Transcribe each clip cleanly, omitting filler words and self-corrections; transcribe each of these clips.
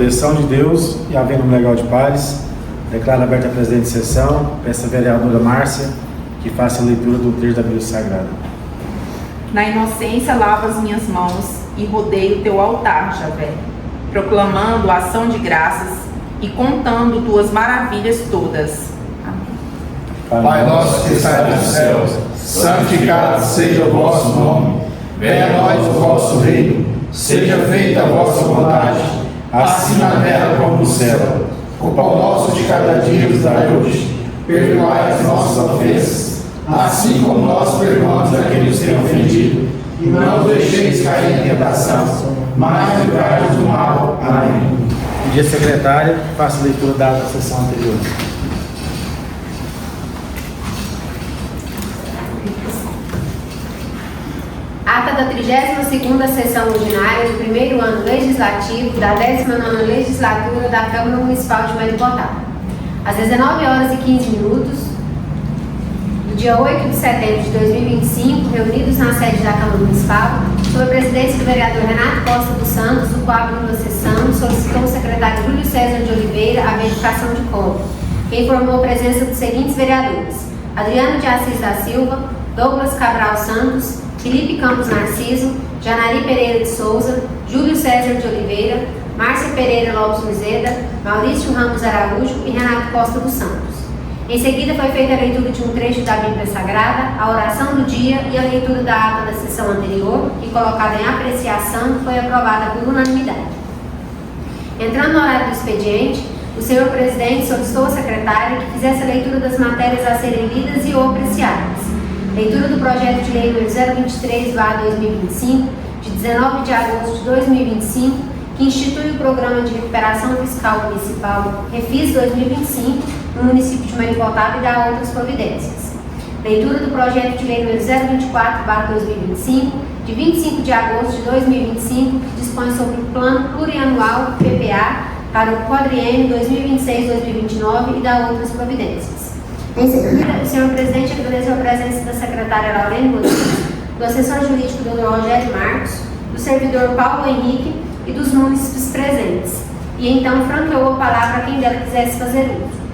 direção de Deus e havendo um legal de pares, declaro aberta a presente sessão. Peço à vereadora Márcia que faça a leitura do trecho da Bíblia Sagrada. Na inocência lavo as minhas mãos e rodeio teu altar, Javé, proclamando a ação de graças e contando tuas maravilhas todas. Amém. Pai nosso que estais nos céus, santificado seja o vosso nome. Venha a nós o vosso reino. Seja feita a vossa vontade, assim na terra como no céu. O pão nosso de cada dia nos dai hoje. Perdoai as nossas ofensas, assim como nós perdoamos a quem nos tem ofendido. E não nos deixeis cair em tentação, mas livrai-nos do mal. Amém. Pedir à secretária que faça a leitura da sessão anterior. Ata da 32ª Sessão Ordinária do primeiro ano legislativo da 19ª Legislatura da Câmara Municipal de Maricotá. Às 19h15, do dia 8 de setembro de 2025, reunidos na sede da Câmara Municipal, sob a presidência do vereador Renato Costa dos Santos, o qual abriu a sessão, solicitou o secretário Júlio César de Oliveira a verificação de quórum, que informou a presença dos seguintes vereadores: Adriano de Assis da Silva, Douglas Cabral Santos, Felipe Campos Narciso, Janari Pereira de Souza, Júlio César de Oliveira, Márcia Pereira Lopes Mizeda, Maurício Ramos Araújo e Renato Costa dos Santos. Em seguida foi feita a leitura de um trecho da Bíblia Sagrada, a oração do dia e a leitura da ata da sessão anterior, que, colocada em apreciação, foi aprovada por unanimidade. Entrando no horário do expediente, o senhor presidente solicitou à secretária que fizesse a leitura das matérias a serem lidas e ou apreciadas. Leitura do projeto de lei número 023/2025, de 19 de agosto de 2025, que institui o Programa de Recuperação Fiscal Municipal Refis 2025 no município de Maricotá e dá outras providências. Leitura do projeto de lei número 024/2025, de 25 de agosto de 2025, que dispõe sobre o Plano Plurianual PPA para o quadriênio 2026-2029 e dá outras providências. Em seguida, o senhor presidente agradeceu a presença da secretária Laurene Rodrigues, do assessor jurídico Dr. Rogério Marcos, do servidor Paulo Henrique e dos munícipes presentes, e então franqueou a palavra a quem dela quisesse fazer uso.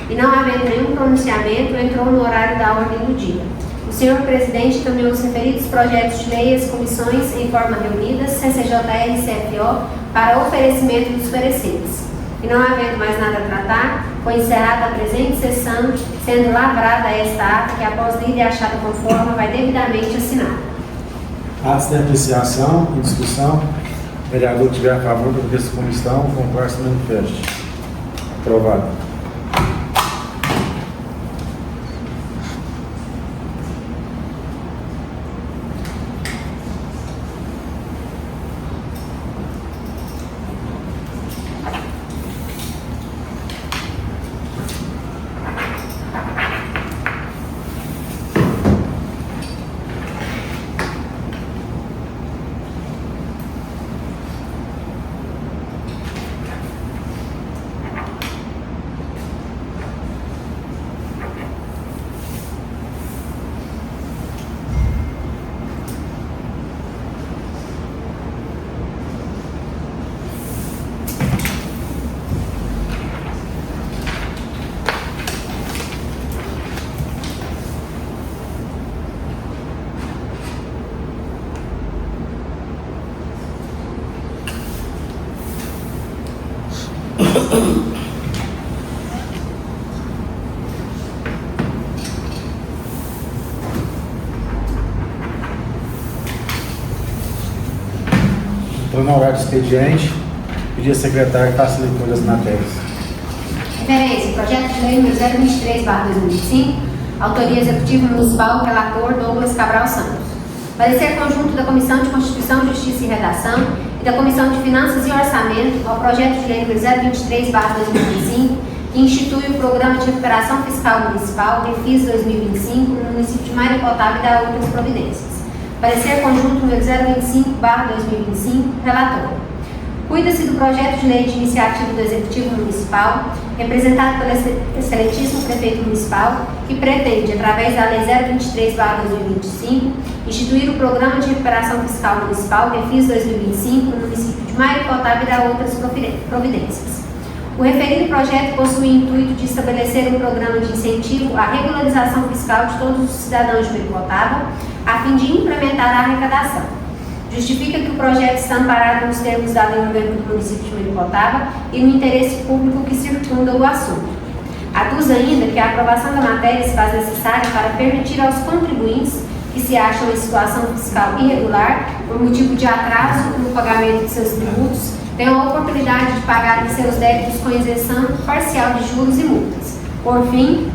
E não havendo nenhum pronunciamento, entrou no horário da ordem do dia. O senhor presidente encaminhou os referidos projetos de lei às comissões em forma reunidas, CCJR e CFO, para oferecimento dos pareceres. E não havendo mais nada a tratar, foi encerrada a presente sessão, sendo lavrada esta ata que, após lida e achada conforme, vai devidamente assinada. Atos de apreciação e discussão. O vereador que tiver a favor da dessa comissão, concorre se manifeste. Aprovado. Então, no horário do expediente, pedir à secretária que faça a leitura das matérias. Referência: projeto de lei número 023/2025, autoria executiva municipal, relator Douglas Cabral Santos. Parecer conjunto da Comissão de Constituição, Justiça e Redação e da Comissão de Finanças e Orçamento ao projeto de lei número 023/2025, que institui o Programa de Recuperação Fiscal Municipal, Refis 2025, no município de Maricotá e dá outras providências. Parecer conjunto número 025/2025, relator. Cuida-se do projeto de lei de iniciativa do Executivo Municipal, representado pelo excelentíssimo prefeito municipal, que pretende, através da lei 023/2025, instituir o Programa de Recuperação Fiscal Municipal Refis 2025 no município de Maricotá e dar outras providências. O referido projeto possui o intuito de estabelecer um programa de incentivo à regularização fiscal de todos os cidadãos de Maricotá, a fim de implementar a arrecadação. Justifica que o projeto está amparado nos termos da Lei Orgânica do município de Maricotá e no interesse público que circunda o assunto. Aduz ainda que a aprovação da matéria se faz necessária para permitir aos contribuintes que se acham em situação fiscal irregular, por motivo de atraso no pagamento de seus tributos, tenham a oportunidade de pagarem seus débitos com isenção parcial de juros e multas. Por fim,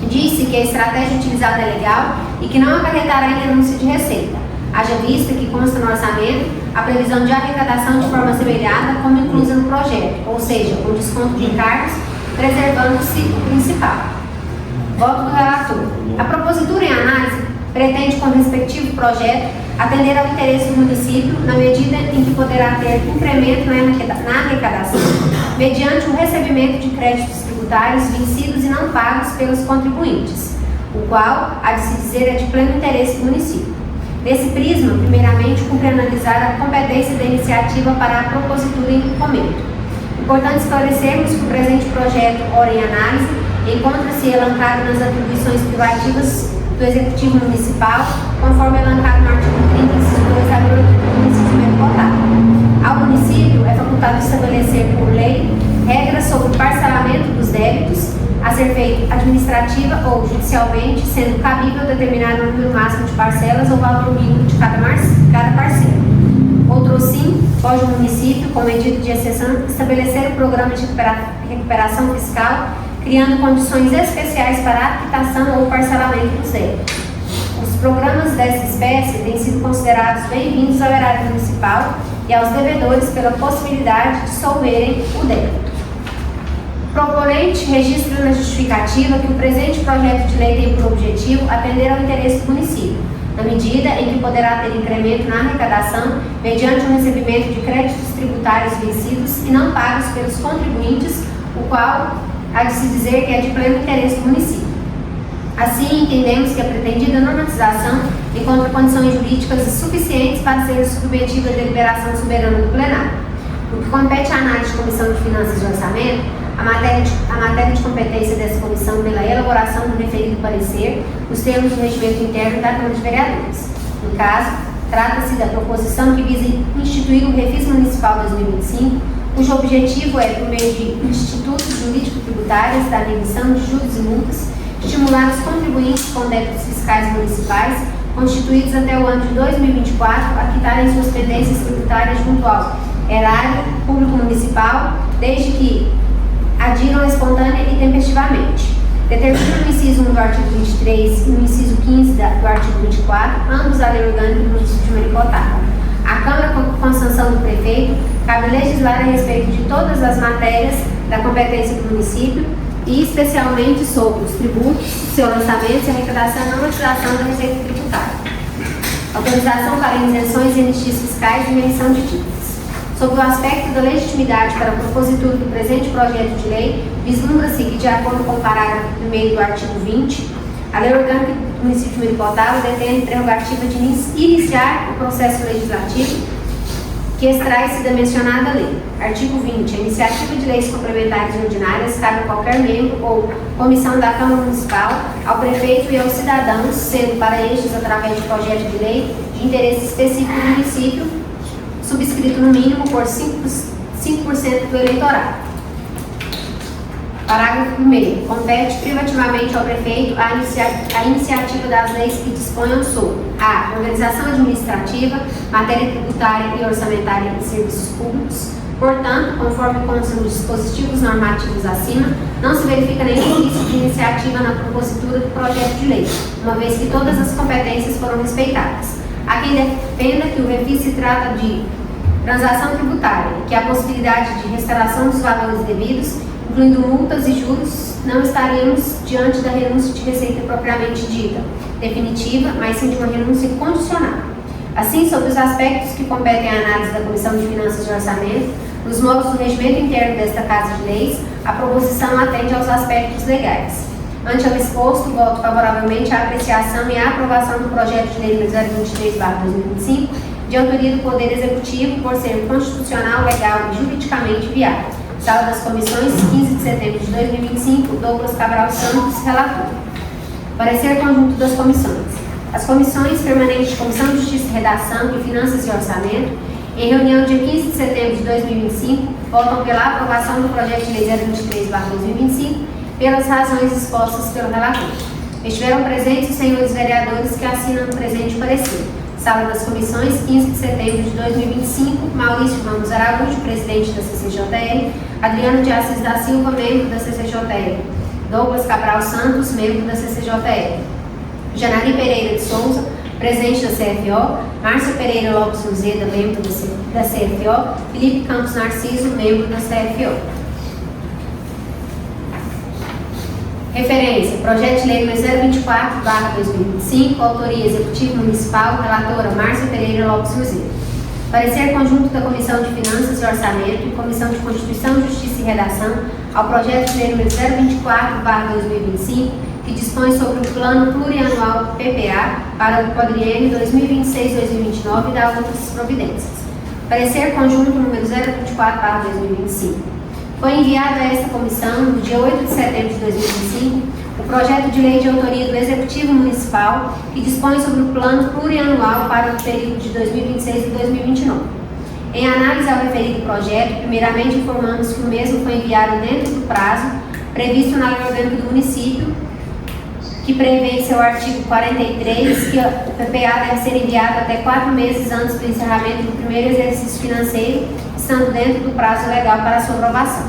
disse que a estratégia utilizada é legal e que não acarretará em renúncia de receita, haja vista que consta no orçamento a previsão de arrecadação de forma semelhante como inclusa no projeto, ou seja, com desconto de encargos, preservando-se o principal. Voto do relator. A propositura em análise pretende, com o respectivo projeto, atender ao interesse do município na medida em que poderá ter incremento na arrecadação, mediante o recebimento de créditos tributários vencidos e não pagos pelos contribuintes, o qual, a de se dizer, é de pleno interesse do município. Nesse prisma, primeiramente, cumpre analisar a competência da iniciativa para a propositura em comento. Importante esclarecermos que o presente projeto, ora em análise, encontra-se elancado nas atribuições privativas do Executivo Municipal, conforme elancado no artigo 30, inciso 2 da Lei do município de Maricotá. Ao município é facultado estabelecer por lei regras sobre o parcelamento dos débitos a ser feito administrativa ou judicialmente, sendo cabível determinar o número máximo de parcelas ou valor mínimo de cada parcela. Outro sim, pode o município, com medida de exceção, estabelecer o programa de recuperação fiscal, criando condições especiais para a quitação ou parcelamento dos débitos. Os programas dessa espécie têm sido considerados bem-vindos ao erário municipal e aos devedores pela possibilidade de solverem o débito. O proponente registra na justificativa que o presente projeto de lei tem por objetivo atender ao interesse do município, na medida em que poderá ter incremento na arrecadação mediante o recebimento de créditos tributários vencidos e não pagos pelos contribuintes, o qual há de se dizer que é de pleno interesse do município. Assim, entendemos que a pretendida normatização encontra condições jurídicas suficientes para ser submetida à deliberação soberana do plenário. O que compete à análise de Comissão de Finanças e Orçamento, a matéria de competência dessa comissão pela elaboração do referido parecer, os termos do regimento interno da Câmara de Vereadores. No caso, trata-se da proposição que visa instituir o Refis Municipal 2025, cujo objetivo é, por meio de institutos jurídico-tributários da remissão de juros e multas, estimular os contribuintes com débitos fiscais municipais constituídos até o ano de 2024 a quitarem suas pendências tributárias junto ao erário público municipal, desde que adiram espontânea e tempestivamente. Determina no inciso 1 do artigo 23 e no inciso 15 do artigo 24, ambos a lei orgânica do município de Maricotá. A Câmara, com sanção do prefeito, cabe legislar a respeito de todas as matérias da competência do município e especialmente sobre os tributos, seu lançamento, a arrecadação e a normatização da receita tributária. Autorização para isenções e anistias fiscais e emissão de dívidas. Sobre o aspecto da legitimidade para a propositura do presente projeto de lei, vislumbra-se que, de acordo com o parágrafo 1º do artigo 20, a Lei Orgânica do município de Maricotá detém a prerrogativa de iniciar o processo legislativo que extrai-se da mencionada lei. Artigo 20. A iniciativa de leis complementares e ordinárias cabe a qualquer membro ou comissão da Câmara Municipal, ao prefeito e aos cidadãos, sendo para estes, através de projeto de lei de interesse específico do município, subscrito no mínimo por 5% do eleitorado. Parágrafo 1º. Compete privativamente ao prefeito a iniciativa das leis que disponham sobre a organização administrativa, matéria tributária e orçamentária de serviços públicos. Portanto, conforme constam os dispositivos normativos acima, não se verifica nenhum risco de iniciativa na propositura do projeto de lei, uma vez que todas as competências foram respeitadas. Há quem defenda que o refis se trata de transação tributária e que a possibilidade de restauração dos valores devidos, incluindo multas e juros, não estaríamos diante da renúncia de receita propriamente dita, definitiva, mas sim de uma renúncia condicional. Assim, sobre os aspectos que competem à análise da Comissão de Finanças e Orçamento, nos moldes do regimento interno desta Casa de Leis, a proposição atende aos aspectos legais. Ante ao exposto, voto favoravelmente à apreciação e à aprovação do projeto de lei número 023/2025, de autoria do Poder Executivo, por ser constitucional, legal e juridicamente viável. Sala das Comissões, 15 de setembro de 2025, Douglas Cabral Santos, relator. Parecer conjunto das comissões. As comissões permanentes de Comissão de Justiça e Redação e Finanças e Orçamento, em reunião dia 15 de setembro de 2025, votam pela aprovação do projeto de lei 023/2025, pelas razões expostas pelo relator. Estiveram presentes os senhores vereadores que assinam o presente parecer. Sala das Comissões, 15 de setembro de 2025, Maurício Ramos Araújo, presidente da CCJL, Adriano de Assis da Silva, membro da CCJL, Douglas Cabral Santos, membro da CCJL, Janari Pereira de Souza, presidente da CFO, Márcia Pereira Lopes Ruzeda, membro da CFO, Felipe Campos Narciso, membro da CFO. Referência: Projeto de Lei número 024/2025, autoria Executivo Municipal, relatora Márcia Pereira Lopes Ruzeda. Parecer conjunto da Comissão de Finanças e Orçamento e Comissão de Constituição, Justiça e Redação ao projeto de lei número 024/2025, que dispõe sobre o Plano Plurianual PPA para o quadriênio 2026-2029 e da outras providências. Parecer conjunto número 024/2025. Foi enviado a esta comissão, no dia 8 de setembro de 2025, o projeto de lei de autoria do Executivo Municipal, que dispõe sobre o Plano Plurianual para o período de 2026 e 2029. Em análise ao referido projeto, primeiramente informamos que o mesmo foi enviado dentro do prazo previsto na Lei Orgânica do Município, que prevê em seu artigo 43 que o PPA deve ser enviado até 4 meses antes do encerramento do primeiro exercício financeiro, estando dentro do prazo legal para sua aprovação.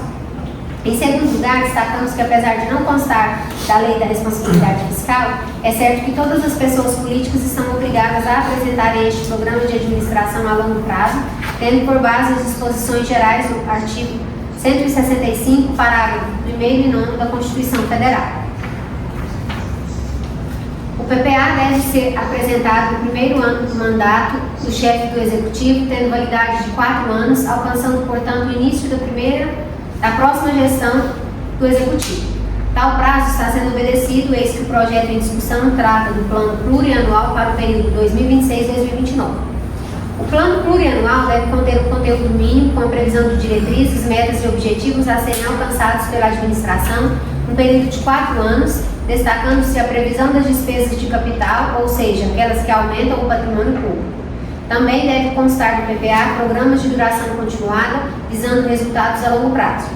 Em segundo lugar, destacamos que, apesar de não constar da Lei da Responsabilidade Fiscal, é certo que todas as pessoas políticas estão obrigadas a apresentarem este programa de administração a longo prazo, tendo por base as disposições gerais do artigo 165, parágrafo 1º e 9 da Constituição Federal. O PPA deve ser apresentado no primeiro ano do mandato do chefe do Executivo, tendo validade de 4 anos, alcançando, portanto, o início da próxima gestão do Executivo. Tal prazo está sendo obedecido, eis que o projeto em discussão trata do Plano Plurianual para o período 2026-2029. O Plano Plurianual deve conter um conteúdo mínimo com a previsão de diretrizes, metas e objetivos a serem alcançados pela administração no período de 4 anos, destacando-se a previsão das despesas de capital, ou seja, aquelas que aumentam o patrimônio público. Também deve constar no PPA programas de duração continuada, visando resultados a longo prazo.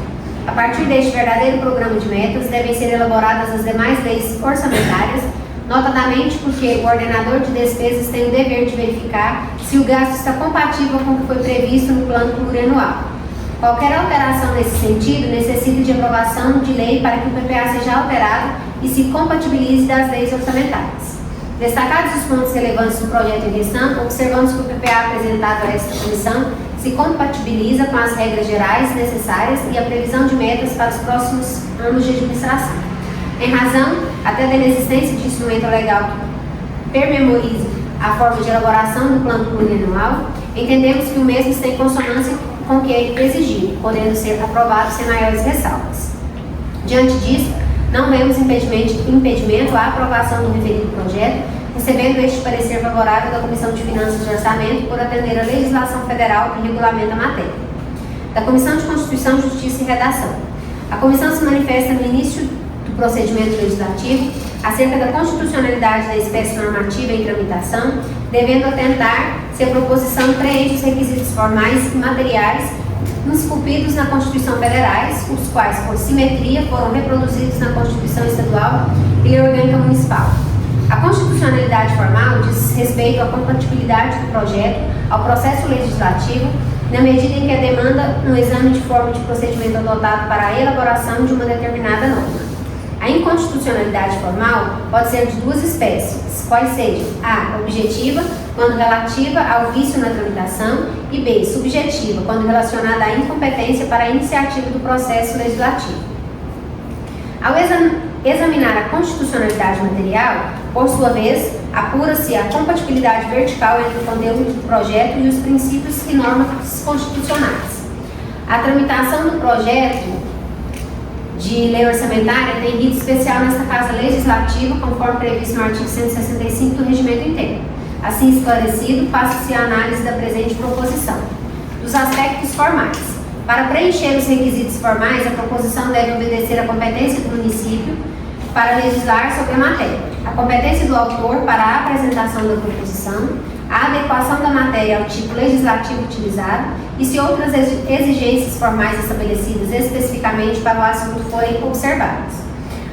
A partir deste verdadeiro programa de metas, devem ser elaboradas as demais leis orçamentárias, notadamente porque o ordenador de despesas tem o dever de verificar se o gasto está compatível com o que foi previsto no plano plurianual. Qualquer alteração nesse sentido necessita de aprovação de lei para que o PPA seja alterado e se compatibilize das leis orçamentárias. Destacados os pontos relevantes do projeto em questão, observamos que o PPA apresentado a esta comissão se compatibiliza com as regras gerais necessárias e a previsão de metas para os próximos anos de administração. Em razão até da inexistência de instrumento legal que permemorize a forma de elaboração do plano plurianual, entendemos que o mesmo está em consonância com o que é exigido, podendo ser aprovado sem maiores ressalvas. Diante disso, não vemos impedimento à aprovação do referido projeto, recebendo este parecer favorável da Comissão de Finanças e Orçamento por atender a legislação federal que regulamenta a matéria. Da Comissão de Constituição, Justiça e Redação. A Comissão se manifesta no início do procedimento legislativo acerca da constitucionalidade da espécie normativa em tramitação, devendo atentar se a proposição preenche os requisitos formais e materiais esculpidos na Constituição Federais, os quais, por simetria, foram reproduzidos na Constituição Estadual e Lei Orgânica Municipal. A constitucionalidade formal diz respeito à compatibilidade do projeto ao processo legislativo, na medida em que a demanda um exame de forma de procedimento adotado para a elaboração de uma determinada norma. A inconstitucionalidade formal pode ser de duas espécies, quais sejam: A, objetiva, quando relativa ao vício na tramitação, e B, subjetiva, quando relacionada à incompetência para a iniciativa do processo legislativo. Ao examinar a constitucionalidade material, por sua vez, apura-se a compatibilidade vertical entre o conteúdo do projeto e os princípios e normas constitucionais. A tramitação do projeto de lei orçamentária tem rito especial nesta Casa Legislativa, conforme previsto no artigo 165 do Regimento Interno. Assim esclarecido, passa-se a análise da presente proposição. Dos aspectos formais. Para preencher os requisitos formais, a proposição deve obedecer à competência do município para legislar sobre a matéria, a competência do autor para a apresentação da proposição, a adequação da matéria ao tipo legislativo utilizado e se outras exigências formais estabelecidas especificamente para o assunto forem observadas.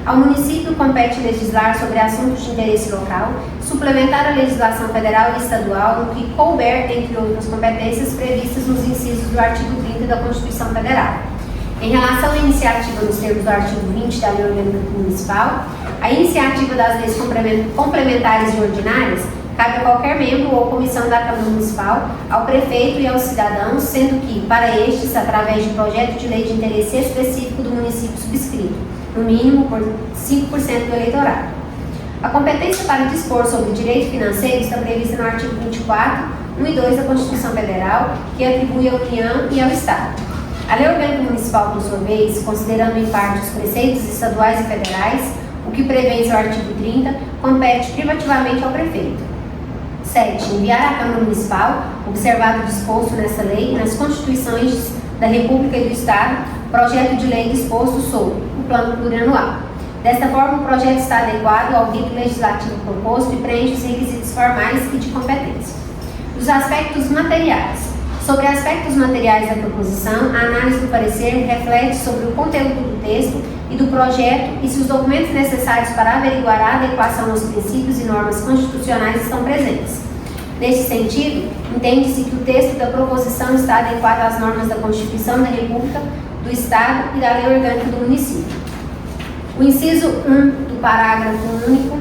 Ao município compete legislar sobre assuntos de interesse local, suplementar a legislação federal e estadual no que couber, entre outras competências previstas nos incisos do artigo 30 da Constituição Federal. Em relação à iniciativa nos termos do artigo 20 da Lei Orgânica Municipal, a iniciativa das leis complementares e ordinárias cabe a qualquer membro ou comissão da Câmara Municipal, ao prefeito e aos cidadãos, sendo que, para estes, através de projeto de lei de interesse específico do município subscrito, no mínimo por 5% do eleitorado. A competência para dispor sobre direito financeiro está prevista no artigo 24, 1 e 2 da Constituição Federal, que atribui à União e ao Estado. A Lei Orgânica Municipal, por sua vez, considerando em parte os preceitos estaduais e federais, o que prevê em seu artigo 30, compete privativamente ao prefeito. 7. Enviar à Câmara Municipal, observado o disposto nessa lei e nas Constituições da República e do Estado, projeto de lei disposto sobre o plano plurianual. Desta forma, o projeto está adequado ao rito legislativo proposto e preenche os requisitos formais e de competência. Os aspectos materiais. Sobre aspectos materiais da proposição, a análise do parecer reflete sobre o conteúdo do texto e do projeto e se os documentos necessários para averiguar a adequação aos princípios e normas constitucionais estão presentes. Neste sentido, entende-se que o texto da proposição está adequado às normas da Constituição da República, do Estado e da Lei Orgânica do Município. O inciso 1 do parágrafo único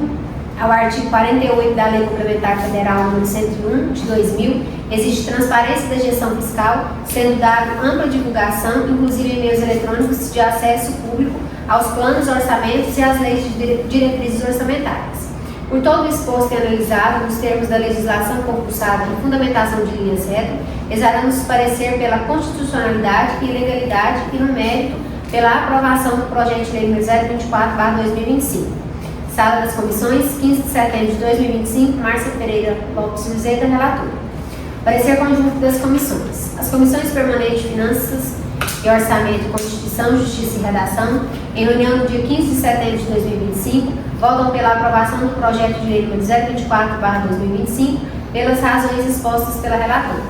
ao artigo 48 da Lei Complementar Federal nº 101, de 2000, exige transparência da gestão fiscal, sendo dado ampla divulgação, inclusive em meios eletrônicos de acesso público, aos planos, orçamentos e às leis de diretrizes orçamentárias. Por todo o exposto e analisado, nos termos da legislação compulsada e fundamentação de linhas retas, exarando-se parecer pela constitucionalidade e legalidade e, no mérito, pela aprovação do projeto de lei número 024/2025. Sala das Comissões, 15 de setembro de 2025, Márcia Pereira Lopes Luzeta, relatora. Parecer conjunto das comissões. As comissões permanentes de Finanças e Orçamento, Constituição, Justiça e Redação, em reunião no dia 15 de setembro de 2025, votam pela aprovação do projeto de lei número 024/2025, pelas razões expostas pela relatora.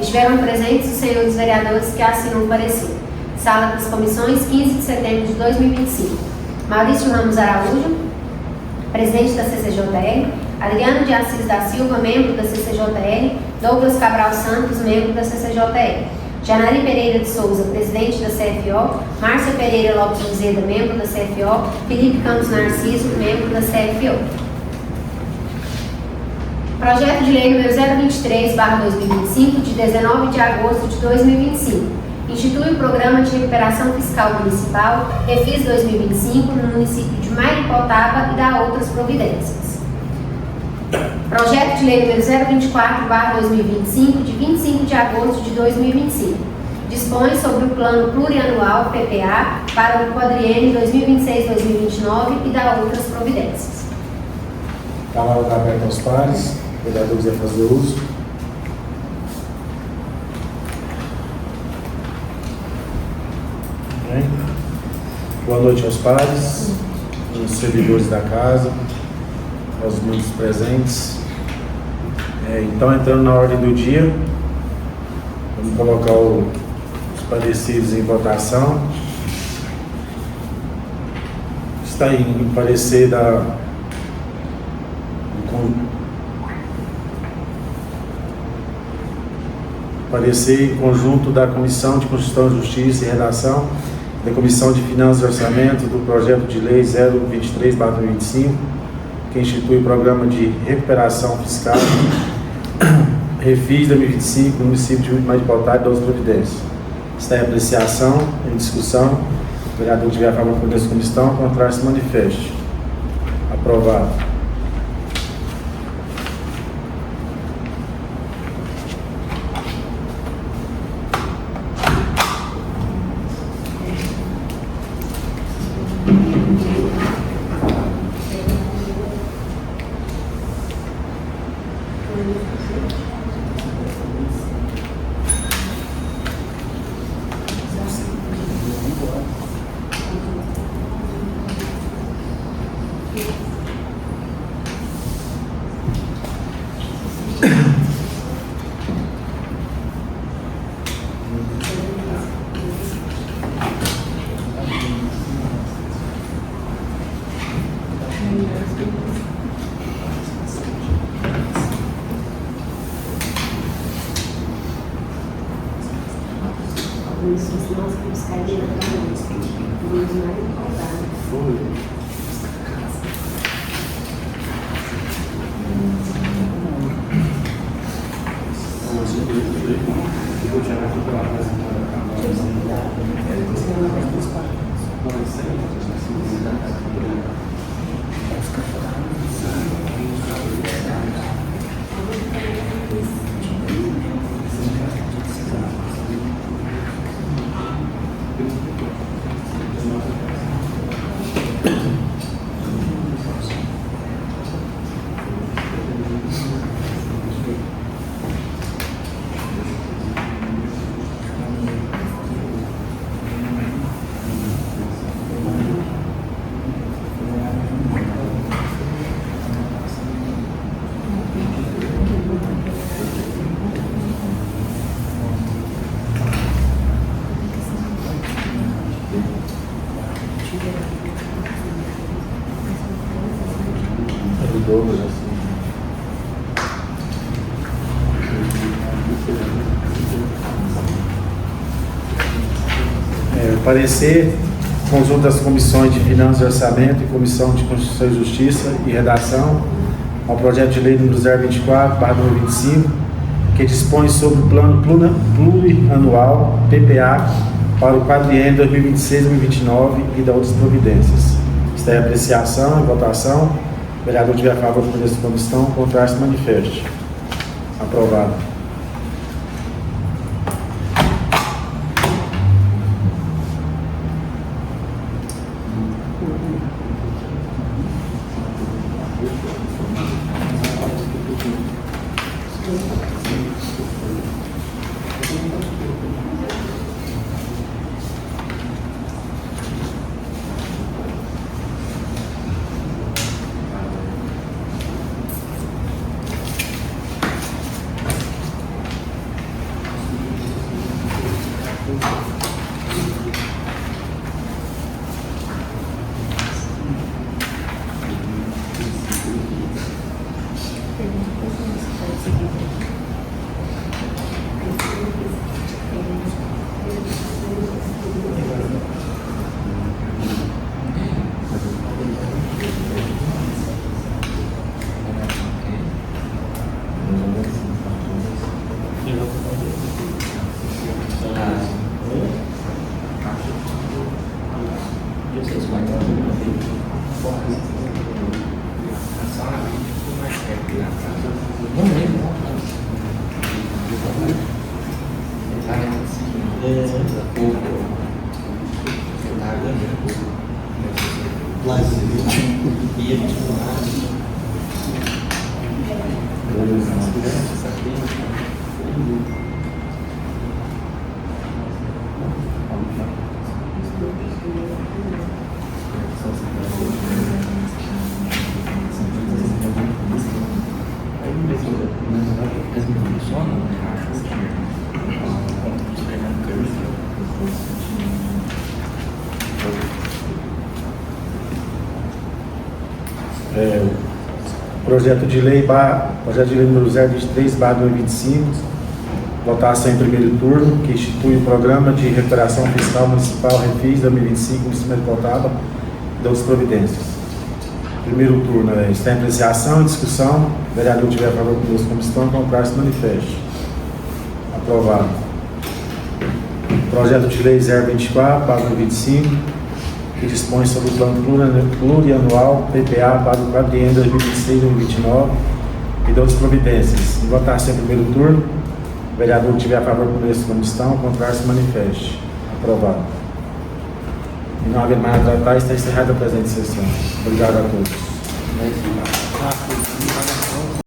Estiveram presentes os senhores vereadores que assinam o parecer. Sala das Comissões, 15 de setembro de 2025. Maurício Ramos Araújo, presidente da CCJR, Adriano de Assis da Silva, membro da CCJR, Douglas Cabral Santos, membro da CCJR, Janari Pereira de Souza, presidente da CFO, Márcia Pereira Lopes Luzeda, membro da CFO, Felipe Campos Narciso, membro da CFO. Projeto de lei número 023/2025, de 19 de agosto de 2025. Institui o Programa de Recuperação Fiscal Municipal, Refis 2025, no município de Mairipotaba e dá outras providências. Projeto de lei número 024/2025, de 25 de agosto de 2025. Dispõe sobre o Plano Plurianual, PPA, para o quadriênio 2026-2029 e dá outras providências. A palavra está aberta aos pares. O vereador quiser fazer uso. Bem. Boa noite aos pares, aos servidores da casa, aos membros presentes. Então, entrando na ordem do dia, vamos colocar os pareceres em votação. Está aí em parecer parecer em conjunto da Comissão de Constituição, Justiça e Redação, da Comissão de Finanças e Orçamento do Projeto de Lei 023/2025, que institui o Programa de Recuperação Fiscal Refis 2025 no município de Mairipotaba e das providências. Está em apreciação, em discussão. O vereador tiver a favor por essa comissão, contrário se manifeste. Aprovado. Nossa, que os caras de mais empolgados. Douglas, assim. Parecer, conjunto das comissões de Finanças e Orçamento e Comissão de Constituição e Justiça e Redação ao projeto de lei número 024/2025, que dispõe sobre o plano plurianual PPA para o quadriênio 2026-2029 e da outras providências. Está em apreciação e votação. O vereador tiver a favor da presença da comissão, contrário se manifeste. Aprovado. Projeto de lei número 023/2025, votação em primeiro turno, que institui o Programa de Recuperação Fiscal Municipal Refis 2025, município de Contaba e outras providências. Primeiro turno está em apreciação e discussão. O vereador tiver a favor da comissão, contrário se manifeste. Aprovado. Projeto de lei 024/2025, que dispõe sobre o plano plurianual PPA para o quadriênio 2026-2029 e de outras providências. Em votação em primeiro turno, o vereador que tiver a favor da comissão, contrário se manifeste. Aprovado. E não haver mais a tratar, está encerrada a presente sessão. Obrigado a todos.